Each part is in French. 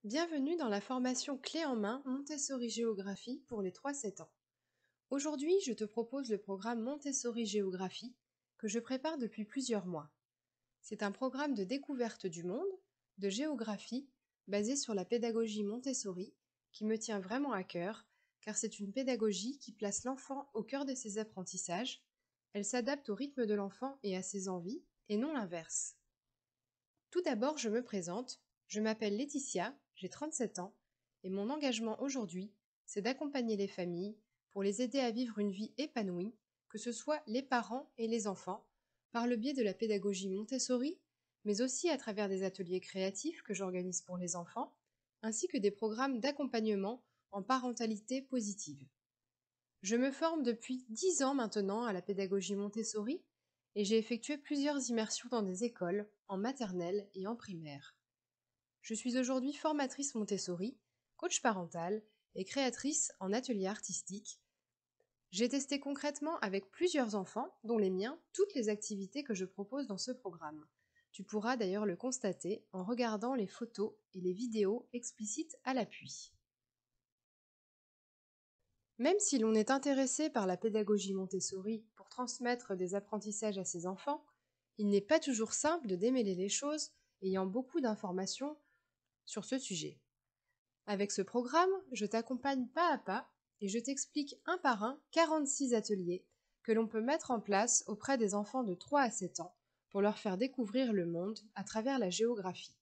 Bienvenue dans la formation clé en main Montessori Géographie pour les 3-7 ans. Aujourd'hui, je te propose le programme Montessori Géographie que je prépare depuis plusieurs mois. C'est un programme de découverte du monde, de géographie, basé sur la pédagogie Montessori, qui me tient vraiment à cœur, car c'est une pédagogie qui place l'enfant au cœur de ses apprentissages. Elle s'adapte au rythme de l'enfant et à ses envies, et non l'inverse. Tout d'abord, je me présente. Je m'appelle Laetitia, j'ai 37 ans, et mon engagement aujourd'hui, c'est d'accompagner les familles pour les aider à vivre une vie épanouie, que ce soit les parents et les enfants, par le biais de la pédagogie Montessori, mais aussi à travers des ateliers créatifs que j'organise pour les enfants, ainsi que des programmes d'accompagnement en parentalité positive. Je me forme depuis 10 ans maintenant à la pédagogie Montessori et j'ai effectué plusieurs immersions dans des écoles, en maternelle et en primaire. Je suis aujourd'hui formatrice Montessori, coach parental et créatrice en atelier artistique. J'ai testé concrètement avec plusieurs enfants, dont les miens, toutes les activités que je propose dans ce programme. Tu pourras d'ailleurs le constater en regardant les photos et les vidéos explicites à l'appui. Même si l'on est intéressé par la pédagogie Montessori pour transmettre des apprentissages à ses enfants, il n'est pas toujours simple de démêler les choses ayant beaucoup d'informations sur ce sujet. Avec ce programme, je t'accompagne pas à pas et je t'explique un par un 46 ateliers que l'on peut mettre en place auprès des enfants de 3 à 7 ans pour leur faire découvrir le monde à travers la géographie.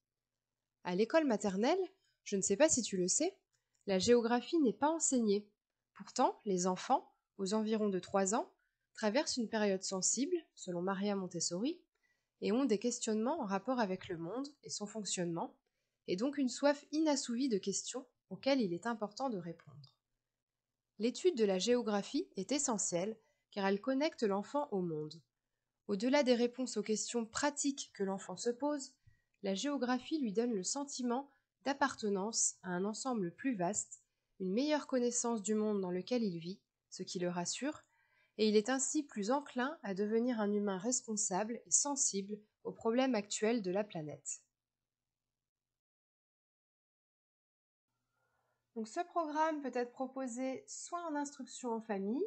À l'école maternelle, je ne sais pas si tu le sais, la géographie n'est pas enseignée. Pourtant, les enfants, aux environs de 3 ans, traversent une période sensible, selon Maria Montessori, et ont des questionnements en rapport avec le monde et son fonctionnement, et donc une soif inassouvie de questions auxquelles il est important de répondre. L'étude de la géographie est essentielle car elle connecte l'enfant au monde. Au-delà des réponses aux questions pratiques que l'enfant se pose, la géographie lui donne le sentiment d'appartenance à un ensemble plus vaste, une meilleure connaissance du monde dans lequel il vit, ce qui le rassure, et il est ainsi plus enclin à devenir un humain responsable et sensible aux problèmes actuels de la planète. Donc ce programme peut être proposé soit en instruction en famille,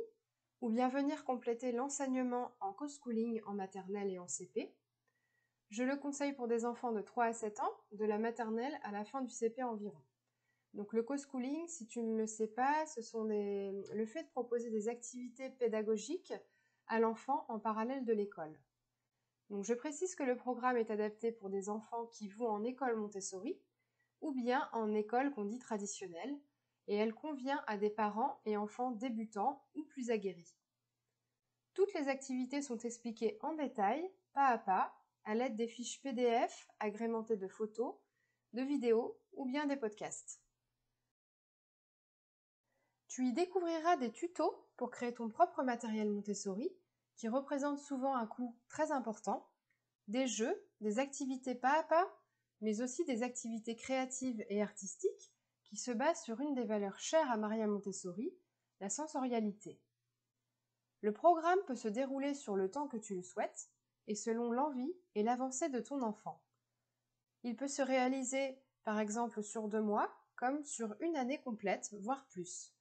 ou bien venir compléter l'enseignement en co-schooling en maternelle et en CP. Je le conseille pour des enfants de 3 à 7 ans, de la maternelle à la fin du CP environ. Donc le co-schooling, si tu ne le sais pas, le fait de proposer des activités pédagogiques à l'enfant en parallèle de l'école. Donc je précise que le programme est adapté pour des enfants qui vont en école Montessori ou bien en école qu'on dit traditionnelle, et elle convient à des parents et enfants débutants ou plus aguerris. Toutes les activités sont expliquées en détail, pas à l'aide des fiches PDF agrémentées de photos, de vidéos ou bien des podcasts. Tu y découvriras des tutos pour créer ton propre matériel Montessori, qui représente souvent un coût très important, des jeux, des activités pas à pas, mais aussi des activités créatives et artistiques qui se basent sur une des valeurs chères à Maria Montessori, la sensorialité. Le programme peut se dérouler sur le temps que tu le souhaites et selon l'envie et l'avancée de ton enfant. Il peut se réaliser par exemple sur 2 mois comme sur une année complète, voire plus.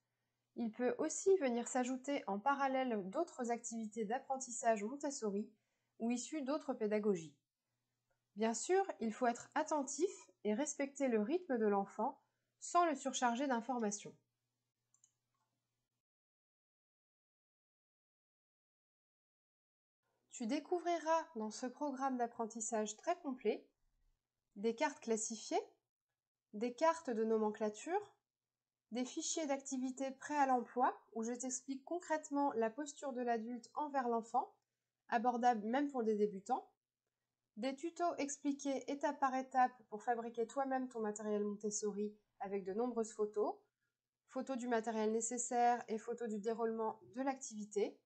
Il peut aussi venir s'ajouter en parallèle d'autres activités d'apprentissage Montessori ou issues d'autres pédagogies. Bien sûr, il faut être attentif et respecter le rythme de l'enfant sans le surcharger d'informations. Tu découvriras dans ce programme d'apprentissage très complet des cartes classifiées, des cartes de nomenclature, des fichiers d'activités prêts à l'emploi où je t'explique concrètement la posture de l'adulte envers l'enfant, abordable même pour des débutants, des tutos expliqués étape par étape pour fabriquer toi-même ton matériel Montessori avec de nombreuses photos, photos du matériel nécessaire et photos du déroulement de l'activité,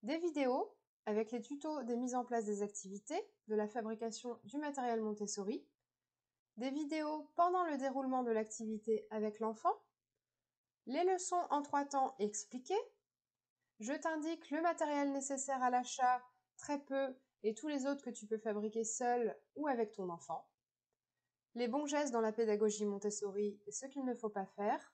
des vidéos avec les tutos des mises en place des activités, de la fabrication du matériel Montessori, des vidéos pendant le déroulement de l'activité avec l'enfant, les leçons en 3 temps expliquées, je t'indique le matériel nécessaire à l'achat, très peu, et tous les autres que tu peux fabriquer seul ou avec ton enfant, les bons gestes dans la pédagogie Montessori et ce qu'il ne faut pas faire.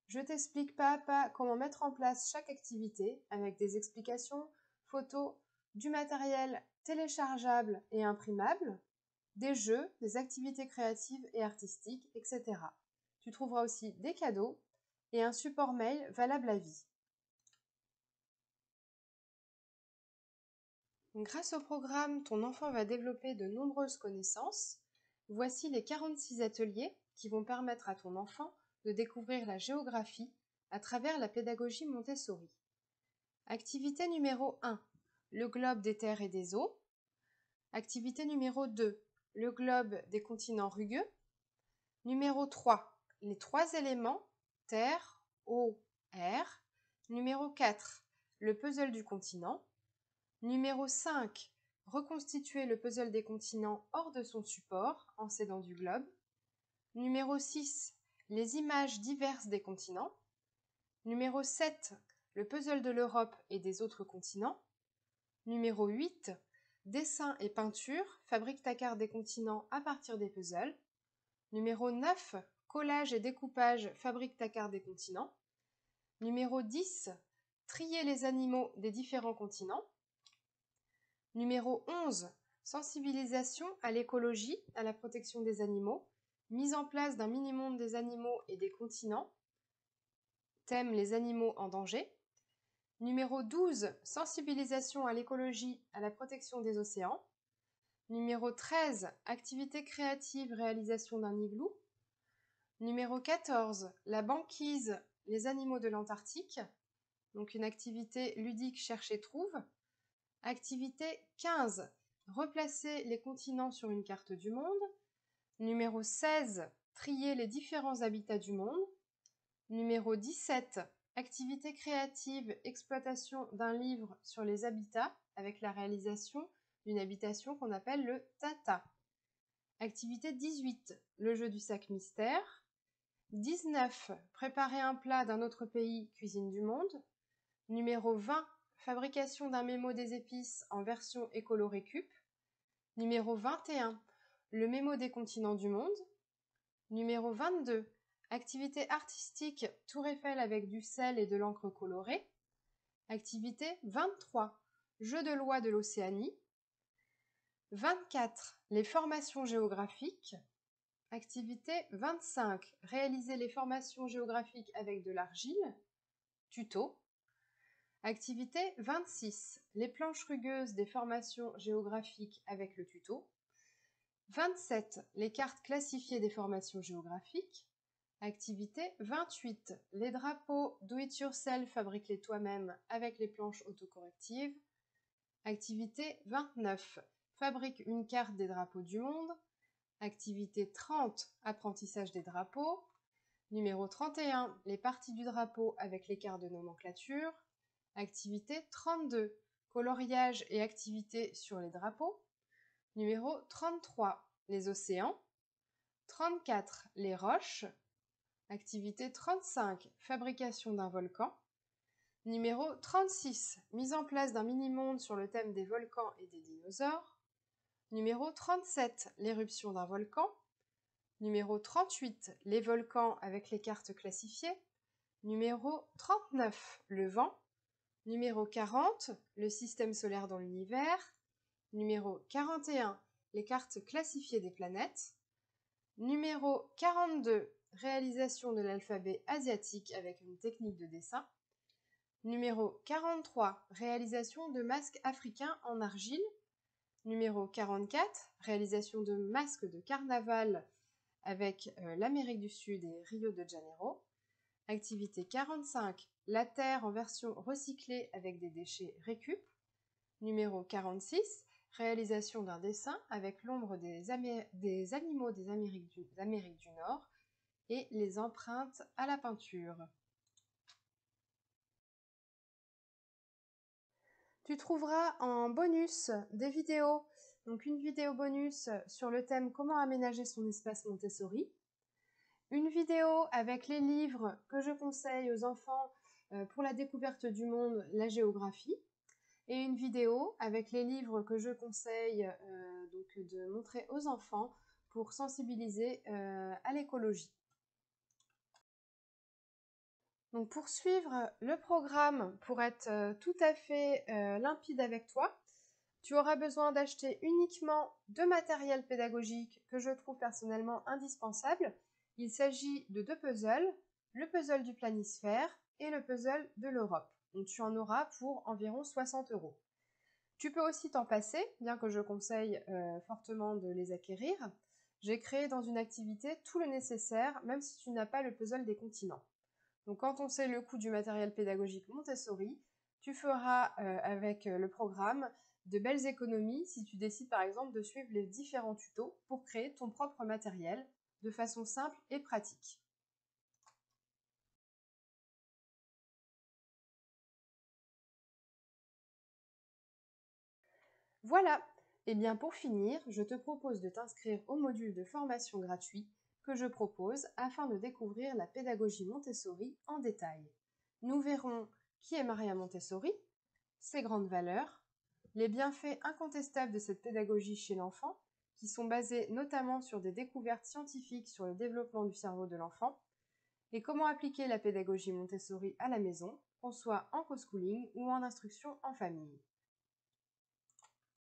Je t'explique pas à pas comment mettre en place chaque activité avec des explications, photos, du matériel téléchargeable et imprimable, des jeux, des activités créatives et artistiques, etc. Tu trouveras aussi des cadeaux et un support mail valable à vie. Grâce au programme, ton enfant va développer de nombreuses connaissances. Voici les 46 ateliers qui vont permettre à ton enfant de découvrir la géographie à travers la pédagogie Montessori. Activité numéro 1, le globe des terres et des eaux. Activité numéro 2, le globe des continents rugueux. Numéro 3, les 3 éléments, terre, eau, air. Numéro 4, le puzzle du continent. Numéro 5, reconstituer le puzzle des continents hors de son support en s'aidant du globe. Numéro 6, les images diverses des continents. Numéro 7, le puzzle de l'Europe et des autres continents. Numéro 8, dessin et peinture, fabrique ta carte des continents à partir des puzzles. Numéro 9, collage et découpage, fabrique ta carte des continents. Numéro 10, trier les animaux des différents continents. Numéro 11, sensibilisation à l'écologie, à la protection des animaux, mise en place d'un mini-monde des animaux et des continents. Thème les animaux en danger. Numéro 12, sensibilisation à l'écologie, à la protection des océans. Numéro 13, activité créative, réalisation d'un igloo. Numéro 14, la banquise, les animaux de l'Antarctique. Donc une activité ludique cherche et trouve. Activité 15, replacer les continents sur une carte du monde. Numéro 16, trier les différents habitats du monde. Numéro 17, activité créative, exploitation d'un livre sur les habitats avec la réalisation d'une habitation qu'on appelle le Tata. Activité 18, le jeu du sac mystère. 19, préparer un plat d'un autre pays, cuisine du monde. Numéro 20, fabrication d'un mémo des épices en version écolo-récup. Numéro 21, le mémo des continents du monde. Numéro 22, activité artistique Tour Eiffel avec du sel et de l'encre colorée. Activité 23, jeu de loi de l'Océanie. 24, les formations géographiques. Activité 25, réaliser les formations géographiques avec de l'argile. Tuto. Activité 26, les planches rugueuses des formations géographiques avec le tuto. 27, les cartes classifiées des formations géographiques. Activité 28, les drapeaux do it yourself, fabrique-les toi-même avec les planches autocorrectives. Activité 29, fabrique une carte des drapeaux du monde. Activité 30, apprentissage des drapeaux. Numéro 31, les parties du drapeau avec les cartes de nomenclature. Activité 32, coloriage et activités sur les drapeaux. Numéro 33, les océans. 34, les roches. Activité 35, fabrication d'un volcan. Numéro 36, mise en place d'un mini-monde sur le thème des volcans et des dinosaures. Numéro 37, l'éruption d'un volcan. Numéro 38, les volcans avec les cartes classifiées. Numéro 39, le vent. Numéro 40, le système solaire dans l'univers. Numéro 41, les cartes classifiées des planètes. Numéro 42, réalisation de l'alphabet asiatique avec une technique de dessin. Numéro 43, réalisation de masques africains en argile. Numéro 44, réalisation de masques de carnaval avec l'Amérique du Sud et Rio de Janeiro. Activité 45, la terre en version recyclée avec des déchets récup. Numéro 46, réalisation d'un dessin avec l'ombre des animaux des Amériques du Nord et les empreintes à la peinture. Tu trouveras en bonus des vidéos, donc une vidéo bonus sur le thème comment aménager son espace Montessori, une vidéo avec les livres que je conseille aux enfants pour la découverte du monde, la géographie, et une vidéo avec les livres que je conseille donc de montrer aux enfants pour sensibiliser à l'écologie. Donc pour suivre le programme, pour être tout à fait limpide avec toi, tu auras besoin d'acheter uniquement 2 matériels pédagogiques que je trouve personnellement indispensables. Il s'agit de 2 puzzles, le puzzle du planisphère et le puzzle de l'Europe. Donc tu en auras pour environ 60 €. Tu peux aussi t'en passer, bien que je conseille fortement de les acquérir. J'ai créé dans une activité tout le nécessaire, même si tu n'as pas le puzzle des continents. Donc quand on sait le coût du matériel pédagogique Montessori, tu feras avec le programme de belles économies si tu décides par exemple de suivre les différents tutos pour créer ton propre matériel de façon simple et pratique. Voilà, et bien pour finir, je te propose de t'inscrire au module de formation gratuit que je propose afin de découvrir la pédagogie Montessori en détail. Nous verrons qui est Maria Montessori, ses grandes valeurs, les bienfaits incontestables de cette pédagogie chez l'enfant, qui sont basés notamment sur des découvertes scientifiques sur le développement du cerveau de l'enfant, et comment appliquer la pédagogie Montessori à la maison, qu'on soit en co-schooling ou en instruction en famille.